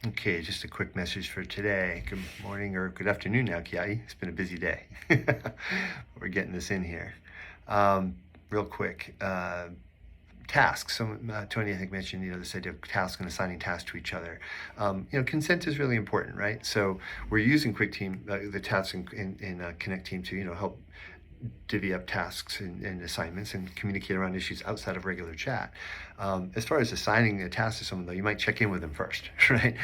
Okay, just a quick message for today. Good morning or good afternoon now, Kiai. It's been a busy day. We're getting this in here. Um, Real quick, tasks. So Tony, I think, mentioned this idea of task and assigning tasks to each other. Consent is really important, right? So we're using QuickTeam, the tasks in Connect Team to help divvy up tasks and assignments and communicate around issues outside of regular chat. As far as assigning a task to someone, though, you might check in with them first, right?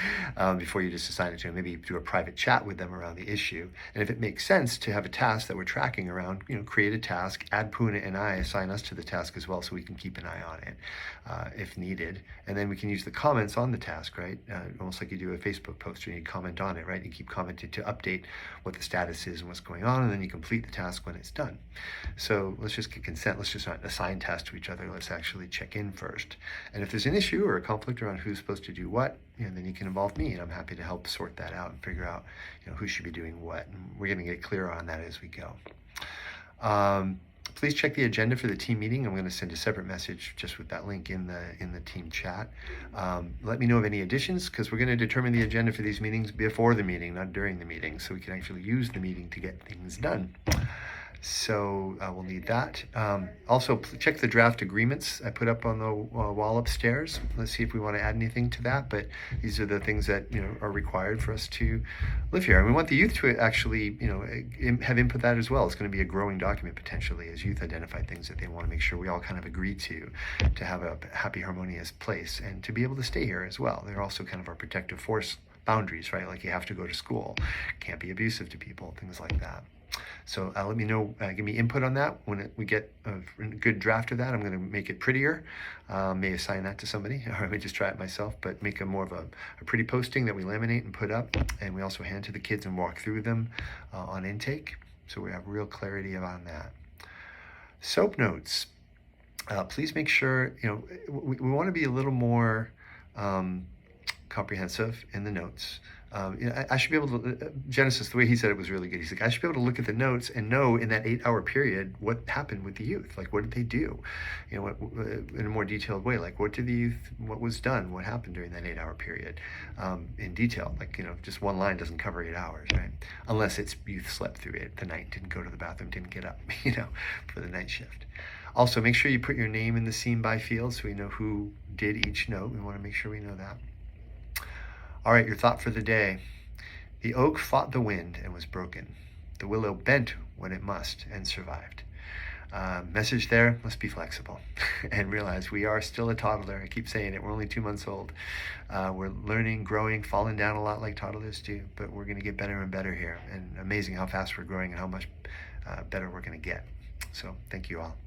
Before you just assign it to them. Maybe do a private chat with them around the issue. And if it makes sense to have a task that we're tracking around, create a task, add Puna and I, assign us to the task as well so we can keep an eye on it if needed. And then we can use the comments on the task, right? Almost like you do a Facebook post where you comment on it, right? You keep commenting to update what the status is and what's going on, and then you complete the task when it's done. So let's just get consent. Let's just not assign tasks to each other. Let's actually check in first. And if there's an issue or a conflict around who's supposed to do what, then you can involve me, and I'm happy to help sort that out and figure out, who should be doing what. And we're going to get clearer on that as we go. Please check the agenda for the team meeting. I'm going to send a separate message just with that link in the team chat. Let me know of any additions, because we're going to determine the agenda for these meetings before the meeting, not during the meeting, so we can actually use the meeting to get things done. So we'll need that. Also, check the draft agreements I put up on the wall upstairs. Let's see if we want to add anything to that. But these are the things that are required for us to live here. And we want the youth to actually have input that as well. It's going to be a growing document potentially as youth identify things that they want to make sure we all kind of agree to have a happy, harmonious place and to be able to stay here as well. They're also kind of our protective force boundaries, right? Like you have to go to school, can't be abusive to people, things like that. So let me know, give me input on that. When we get a good draft of that, I'm going to make it prettier. May assign that to somebody, or I may just try it myself, but make more of a pretty posting that we laminate and put up. And we also hand to the kids and walk through them on intake. So we have real clarity around that. SOAP notes. Please make sure, we want to be a little more comprehensive in the notes. I should be able to, Genesis, the way he said it was really good. He's like, I should be able to look at the notes and know in that 8-hour period what happened with the youth. Like, what did they do? In a more detailed way. Like, what was done? What happened during that 8-hour period in detail? Like, just one line doesn't cover 8 hours, right? Unless it's youth slept through it the night, didn't go to the bathroom, didn't get up, for the night shift. Also, make sure you put your name in the seen by field so we know who did each note. We want to make sure we know that. All right, your thought for the day. The oak fought the wind and was broken. The willow bent when it must and survived. Message there, let's be flexible and realize we are still a toddler. I keep saying it, we're only 2 months old. We're learning, growing, falling down a lot like toddlers do, but we're going to get better and better here. And amazing how fast we're growing and how much better we're going to get. So thank you all.